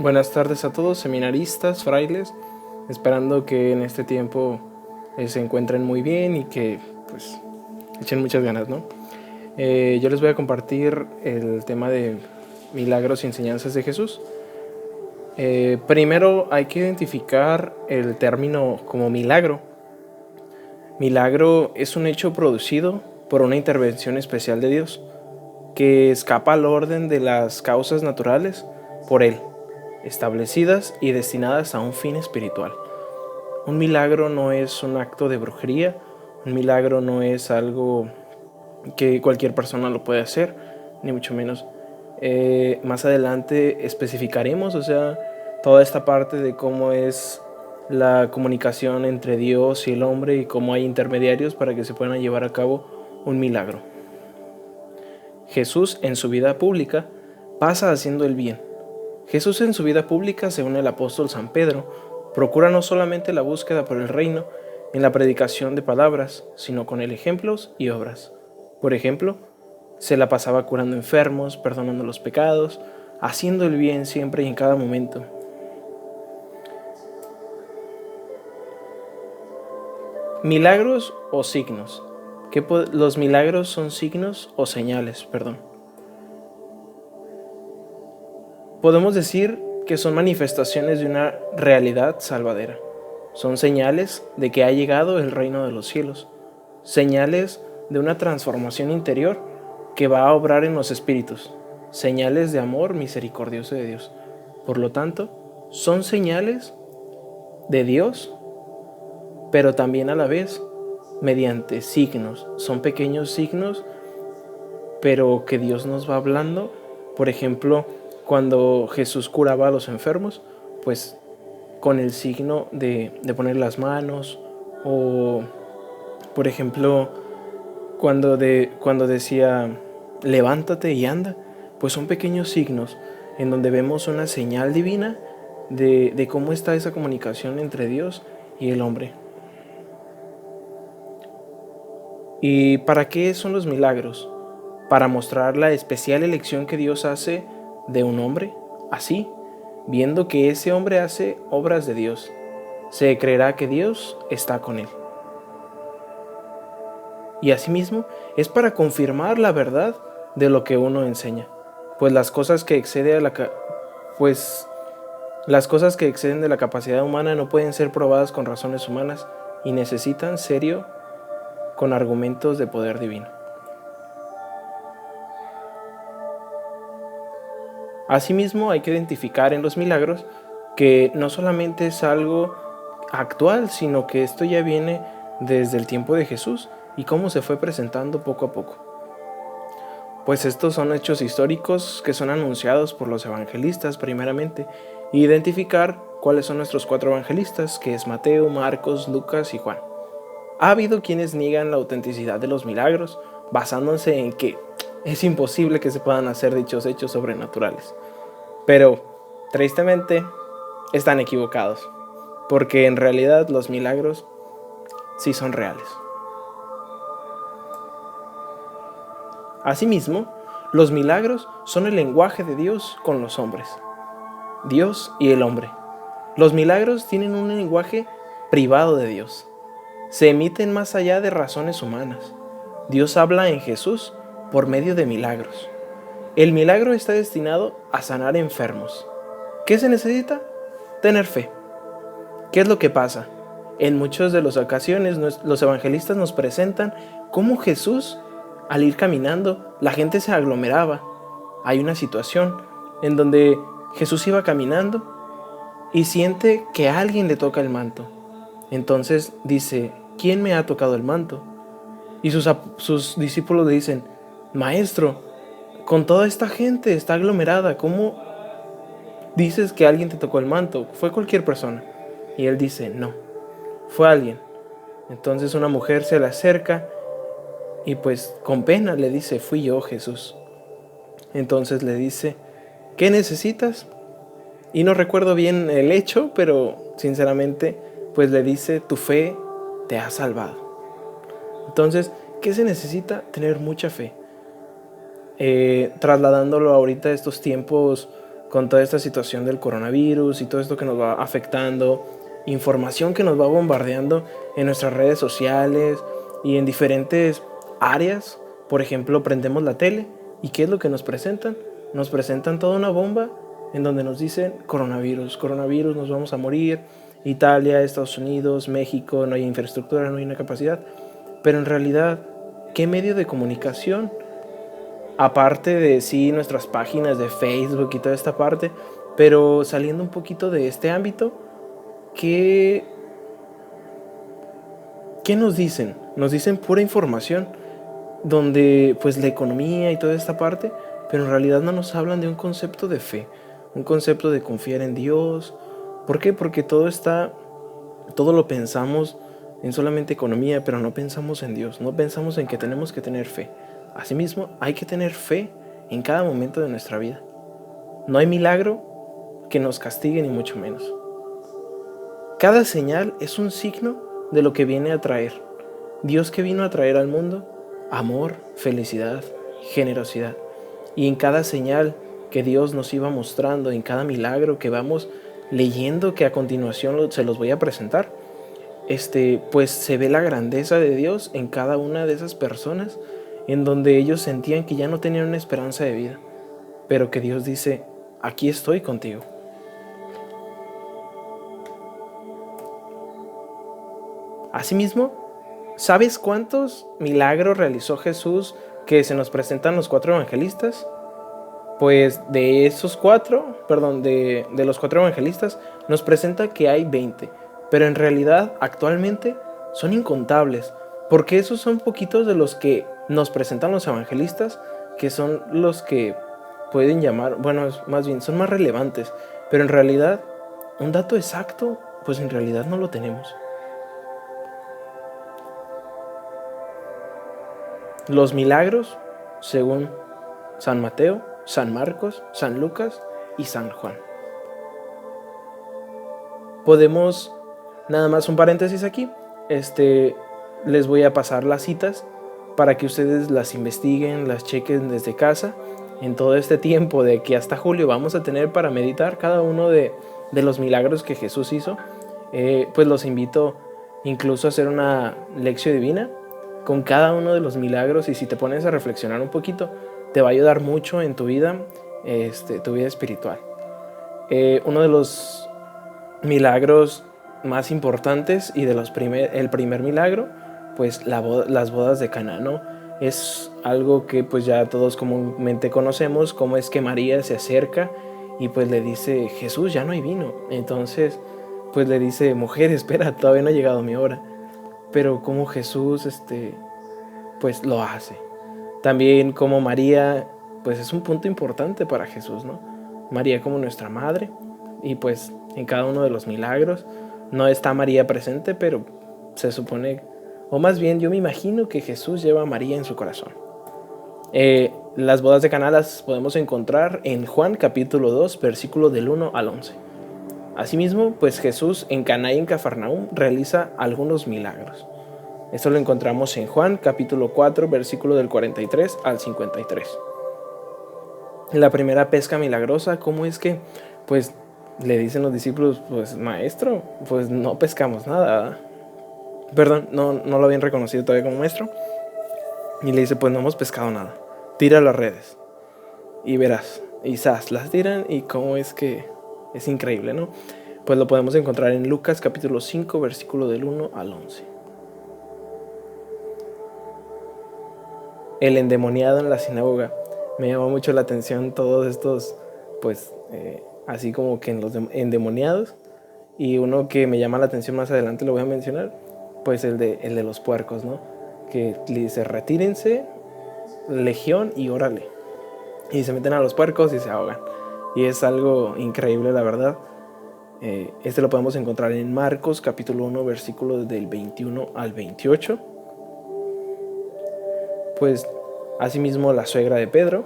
Buenas tardes a todos, seminaristas, frailes, esperando que en este tiempo se encuentren muy bien y que pues echen muchas ganas, ¿no? Yo les voy a compartir el tema de milagros y enseñanzas de Jesús. Primero hay que identificar el término como milagro. Milagro es un hecho producido por una intervención especial de Dios que escapa al orden de las causas naturales por Él, establecidas y destinadas a un fin espiritual. Un milagro no es un acto de brujería, un milagro no es algo que cualquier persona lo puede hacer, ni mucho menos. Más adelante especificaremos, toda esta parte de cómo es la comunicación entre Dios y el hombre y cómo hay intermediarios para que se puedan llevar a cabo un milagro. Jesús en su vida pública pasa haciendo el bien. Jesús en su vida pública, según el apóstol San Pedro, procura no solamente la búsqueda por el reino en la predicación de palabras, sino con el ejemplos y obras. Por ejemplo, se la pasaba curando enfermos, perdonando los pecados, haciendo el bien siempre y en cada momento. Milagros o signos. Los milagros son signos o señales, Podemos decir que son manifestaciones de una realidad salvadera. Son señales de que ha llegado el reino de los cielos. Señales de una transformación interior que va a obrar en los espíritus. Señales de amor misericordioso de Dios. Por lo tanto, son señales de Dios, pero también a la vez mediante signos. Son pequeños signos, pero que Dios nos va hablando. Por ejemplo, cuando Jesús curaba a los enfermos, pues con el signo de poner las manos, o por ejemplo cuando decía levántate y anda, pues son pequeños signos en donde vemos una señal divina de cómo está esa comunicación entre Dios y el hombre. ¿Y para qué son los milagros? Para mostrar la especial elección que Dios hace de un hombre. Así, viendo que ese hombre hace obras de Dios, se creerá que Dios está con él. Y asimismo, es para confirmar la verdad de lo que uno enseña, pues las cosas que exceden de la capacidad humana no pueden ser probadas con razones humanas y necesitan serio con argumentos de poder divino. Asimismo, hay que identificar en los milagros que no solamente es algo actual, sino que esto ya viene desde el tiempo de Jesús y cómo se fue presentando poco a poco. Pues estos son hechos históricos que son anunciados por los evangelistas primeramente, y identificar cuáles son nuestros 4 evangelistas, que es Mateo, Marcos, Lucas y Juan. Ha habido quienes niegan la autenticidad de los milagros, basándose en que es imposible que se puedan hacer dichos hechos sobrenaturales. Pero, tristemente, están equivocados, porque en realidad los milagros sí son reales. Asimismo, los milagros son el lenguaje de Dios con los hombres, Dios y el hombre. Los milagros tienen un lenguaje privado de Dios. Se emiten más allá de razones humanas. Dios habla en Jesús por medio de milagros. El milagro está destinado a sanar enfermos. ¿Qué se necesita? Tener fe. ¿Qué es lo que pasa? En muchas de las ocasiones los evangelistas nos presentan cómo Jesús, al ir caminando, la gente se aglomeraba. Hay una situación en donde Jesús iba caminando y siente que alguien le toca el manto. Entonces dice, ¿quién me ha tocado el manto? Y sus discípulos le dicen, Maestro, con toda esta gente está aglomerada, ¿cómo dices que alguien te tocó el manto? ¿Fue cualquier persona? Y él dice, no, fue alguien. Entonces una mujer se le acerca y pues con pena le dice, fui yo, Jesús. Entonces le dice, ¿qué necesitas? Y no recuerdo bien el hecho, pero sinceramente pues le dice, tu fe te ha salvado. Entonces, ¿qué se necesita? Tener mucha fe. Trasladándolo ahorita a estos tiempos con toda esta situación del coronavirus y todo esto que nos va afectando, información que nos va bombardeando en nuestras redes sociales y en diferentes áreas. Por ejemplo, prendemos la tele y ¿qué es lo que nos presentan? Nos presentan toda una bomba en donde nos dicen coronavirus, coronavirus, nos vamos a morir, Italia, Estados Unidos, México, no hay infraestructura, no hay una capacidad. Pero en realidad, ¿qué medio de comunicación? Aparte de sí nuestras páginas de Facebook y toda esta parte, pero saliendo un poquito de este ámbito, ¿qué nos dicen? Nos dicen pura información, donde pues la economía y toda esta parte, pero en realidad no nos hablan de un concepto de fe, un concepto de confiar en Dios. ¿Por qué? Porque todo lo pensamos en solamente economía, pero no pensamos en Dios, no pensamos en que tenemos que tener fe. Asimismo, hay que tener fe en cada momento de nuestra vida. No hay milagro que nos castigue, ni mucho menos. Cada señal es un signo de lo que viene a traer. Dios que vino a traer al mundo amor, felicidad, generosidad. Y en cada señal que Dios nos iba mostrando, en cada milagro que vamos leyendo, que a continuación se los voy a presentar, pues se ve la grandeza de Dios en cada una de esas personas, en donde ellos sentían que ya no tenían una esperanza de vida, pero que Dios dice, aquí estoy contigo. Asimismo, ¿sabes cuántos milagros realizó Jesús que se nos presentan los 4 evangelistas? Pues de los 4 evangelistas nos presenta que hay 20, pero en realidad actualmente son incontables, porque esos son poquitos de los que nos presentan los evangelistas, que son los que pueden llamar, bueno, más bien son más relevantes, pero en realidad un dato exacto, pues en realidad no lo tenemos. Los milagros, según San Mateo, San Marcos, San Lucas y San Juan. Podemos, nada más un paréntesis aquí, les voy a pasar las citas para que ustedes las investiguen, las chequen desde casa. En todo este tiempo de aquí hasta julio vamos a tener para meditar cada uno de los milagros que Jesús hizo. Pues los invito incluso a hacer una lección divina con cada uno de los milagros, y si te pones a reflexionar un poquito, te va a ayudar mucho en tu vida, tu vida espiritual. Uno de los milagros más importantes y el primer milagro, pues las bodas de Caná, ¿no? Es algo que pues ya todos comúnmente conocemos, cómo es que María se acerca y pues le dice, Jesús, ya no hay vino. Entonces pues le dice, mujer, espera, todavía no ha llegado mi hora. Pero como Jesús pues lo hace. También como María pues es un punto importante para Jesús, ¿no? María como nuestra madre, y pues en cada uno de los milagros no está María presente, pero se supone, o más bien yo me imagino que Jesús lleva a María en su corazón. Las bodas de Caná las podemos encontrar en Juan capítulo 2, versículo del 1 al 11. Asimismo, pues Jesús en Caná y en Cafarnaúm realiza algunos milagros. Esto lo encontramos en Juan capítulo 4, versículo del 43 al 53. La primera pesca milagrosa, ¿cómo es que pues le dicen los discípulos, pues maestro, pues no pescamos nada? Perdón, no lo habían reconocido todavía como maestro. Y le dice, pues no hemos pescado nada, tira las redes y verás. Y las tiran, y cómo es que es increíble, ¿no? Pues lo podemos encontrar en Lucas capítulo 5, versículo del 1 al 11. El endemoniado en la sinagoga. Me llamó mucho la atención todos estos, pues, así como que en los endemoniados. Y uno que me llama la atención más adelante, lo voy a mencionar, pues el de los puercos, ¿no? Que le dice, retírense, legión, y órale. Y se meten a los puercos y se ahogan. Y es algo increíble, la verdad. Lo podemos encontrar en Marcos capítulo 1, versículos del 21 al 28. Pues asimismo la suegra de Pedro,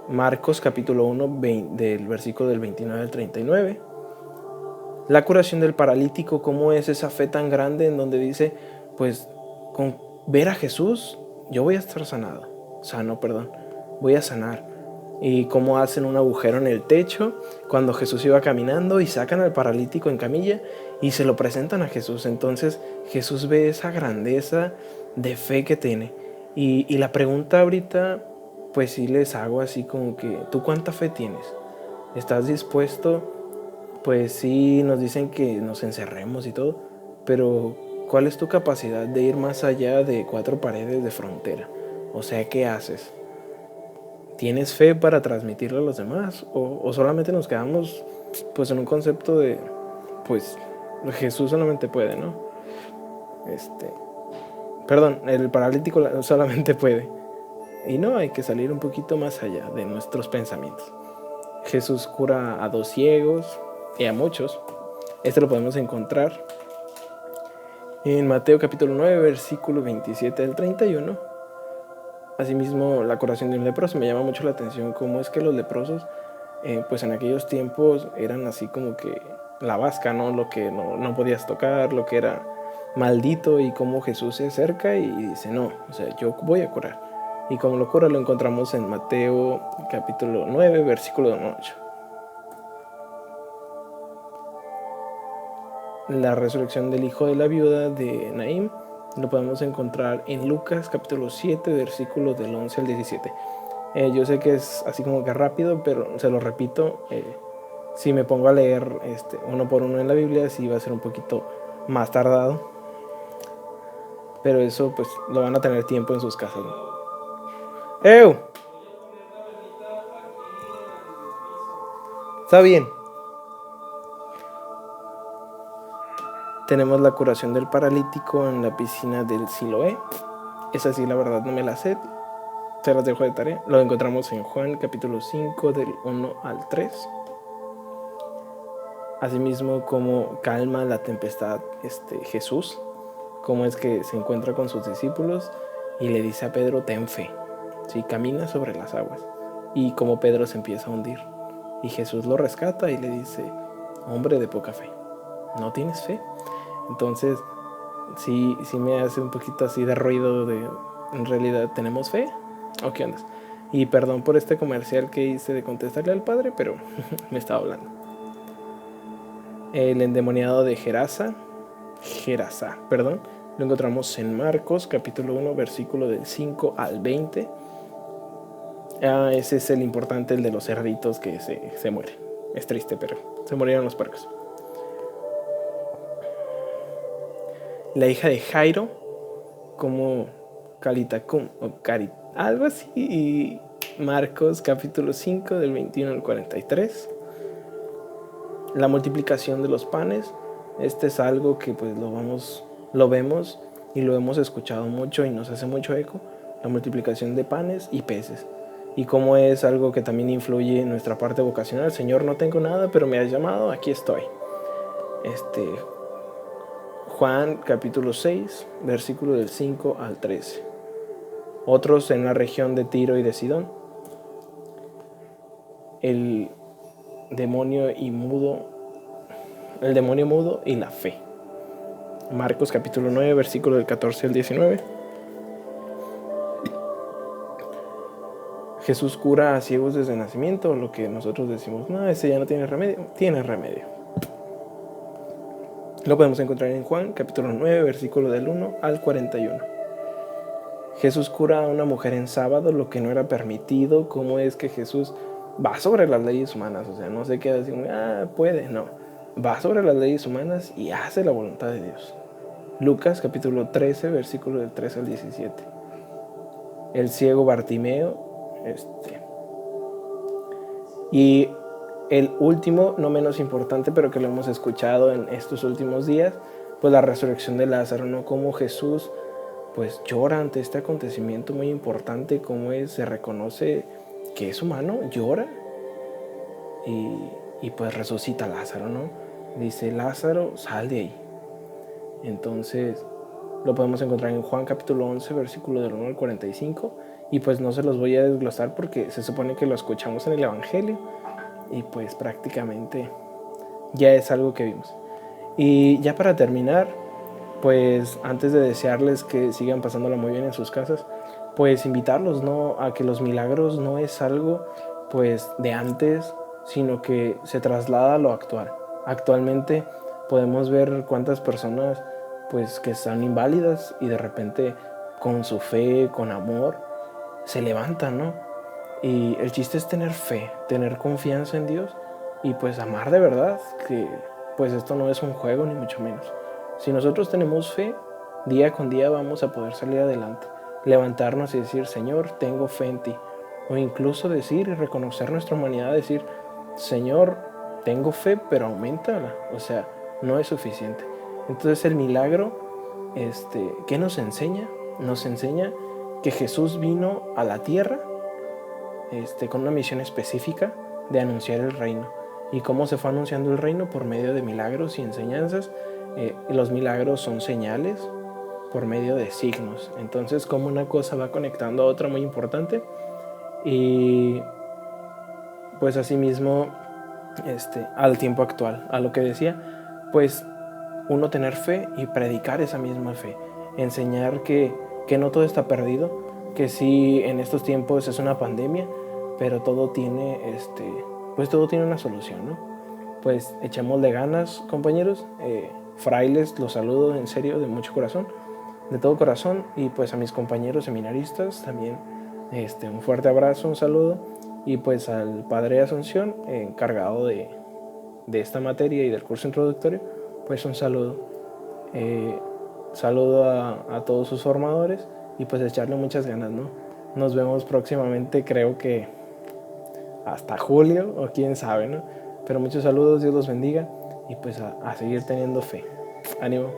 Marcos capítulo 1 del versículo del 29 al 39. La curación del paralítico, cómo es esa fe tan grande en donde dice, pues con ver a Jesús yo voy a estar voy a sanar. y cómo hacen un agujero en el techo cuando Jesús iba caminando y sacan al paralítico en camilla y se lo presentan a Jesús. Entonces Jesús ve esa grandeza de fe que tiene. Y la pregunta ahorita, pues sí les hago así como que, ¿tú cuánta fe tienes? ¿Estás dispuesto? Pues sí, nos dicen que nos encerremos y todo, pero ¿cuál es tu capacidad de ir más allá de 4 paredes de frontera? O sea, ¿qué haces? ¿Tienes fe para transmitirlo a los demás? ¿O solamente nos quedamos pues en un concepto de, pues Jesús solamente puede, ¿no? Perdón, el paralítico solamente puede. Y no, hay que salir un poquito más allá de nuestros pensamientos. Jesús cura a 2 ciegos y a muchos. Lo podemos encontrar en Mateo capítulo 9, versículo 27 al 31. Asimismo, la curación de un leproso. Me llama mucho la atención cómo es que los leprosos, pues en aquellos tiempos eran así como que la vasca, ¿no? Lo que no podías tocar, lo que era maldito, y cómo Jesús se acerca y dice, no, o sea, yo voy a curar. Y como lo cura lo encontramos en Mateo capítulo 9, versículo 8. La resurrección del hijo de la viuda de Naín lo podemos encontrar en Lucas capítulo 7, versículos del 11 al 17. Yo sé que es así como que rápido, pero se lo repito, si me pongo a leer uno por uno en la Biblia, sí va a ser un poquito más tardado, pero eso pues lo van a tener tiempo en sus casas, ¿no? ¡Ew! Está bien. Tenemos la curación del paralítico en la piscina del Siloé. Esa sí, la verdad no me la sé, se las dejo de tarea. Lo encontramos en Juan capítulo 5 del 1 al 3. Asimismo, como calma la tempestad Jesús, cómo es que se encuentra con sus discípulos y le dice a Pedro, ten fe, ¿sí? Camina sobre las aguas. Y como Pedro se empieza a hundir y Jesús lo rescata y le dice, hombre de poca fe, ¿no tienes fe? Entonces sí me hace un poquito así de ruido de, ¿en realidad tenemos fe? ¿O qué onda? Y perdón por este comercial que hice de contestarle al padre, pero me estaba hablando. El endemoniado de Gerasa, lo encontramos en Marcos capítulo 1, versículo del 5 al 20. Ese es el importante, el de los cerditos que se muere. Es triste, pero se murieron los puercos. La hija de Jairo, como Calitacum, algo así, y Marcos capítulo 5 del 21 al 43. La multiplicación de los panes, es algo que pues lo vemos y lo hemos escuchado mucho y nos hace mucho eco, la multiplicación de panes y peces, y cómo es algo que también influye en nuestra parte vocacional. Señor, no tengo nada, pero me has llamado, aquí estoy. Juan capítulo 6, versículo del 5 al 13. Otros en la región de Tiro y de Sidón. El demonio mudo y la fe. Marcos capítulo 9, versículo del 14 al 19. Jesús cura a ciegos desde nacimiento, lo que nosotros decimos, no, ese ya no tiene remedio. Tiene remedio. Lo podemos encontrar en Juan capítulo 9, versículo del 1 al 41. Jesús cura a una mujer en sábado, lo que no era permitido. ¿Cómo es que Jesús va sobre las leyes humanas? O sea, no se queda así, puede, no. Va sobre las leyes humanas y hace la voluntad de Dios. Lucas capítulo 13, versículo del 13 al 17. El ciego Bartimeo, y el último, no menos importante, pero que lo hemos escuchado en estos últimos días, pues la resurrección de Lázaro, ¿no? Cómo Jesús pues llora ante este acontecimiento muy importante, cómo se reconoce que es humano, llora y pues resucita a Lázaro, ¿no? Dice, Lázaro, sal de ahí. Entonces lo podemos encontrar en Juan capítulo 11, versículo del 1 al 45, y pues no se los voy a desglosar porque se supone que lo escuchamos en el Evangelio y pues prácticamente ya es algo que vimos. Y ya para terminar, pues antes de desearles que sigan pasándola muy bien en sus casas, pues invitarlos, ¿no?, a que los milagros no es algo pues de antes, sino que se traslada a lo actual. Actualmente podemos ver cuántas personas pues que están inválidas y de repente con su fe, con amor, se levantan, ¿no? Y el chiste es tener fe, tener confianza en Dios y pues amar de verdad, que pues esto no es un juego ni mucho menos. Si nosotros tenemos fe, día con día vamos a poder salir adelante, levantarnos y decir, Señor, tengo fe en ti. O incluso decir y reconocer nuestra humanidad, decir, Señor, tengo fe, pero auméntala. O sea, no es suficiente. Entonces el milagro, ¿qué nos enseña? Nos enseña que Jesús vino a la tierra con una misión específica de anunciar el reino. ¿Y cómo se fue anunciando el reino? Por medio de milagros y enseñanzas. Los milagros son señales por medio de signos. Entonces, como una cosa va conectando a otra muy importante. Y pues asimismo, al tiempo actual, a lo que decía, pues uno tener fe y predicar esa misma fe. Enseñar que no todo está perdido, que sí en estos tiempos es una pandemia, pero todo tiene, pues todo tiene una solución, ¿no? Pues echémosle ganas, compañeros. Frailes, los saludo en serio, de mucho corazón, de todo corazón. Y pues a mis compañeros seminaristas también, un fuerte abrazo, un saludo. Y pues al padre Asunción, encargado de esta materia y del curso introductorio, pues un saludo. Saludo a todos sus formadores y pues echarle muchas ganas, ¿no? Nos vemos próximamente, creo que hasta julio o quién sabe, ¿no? Pero muchos saludos, Dios los bendiga y pues a seguir teniendo fe. Ánimo.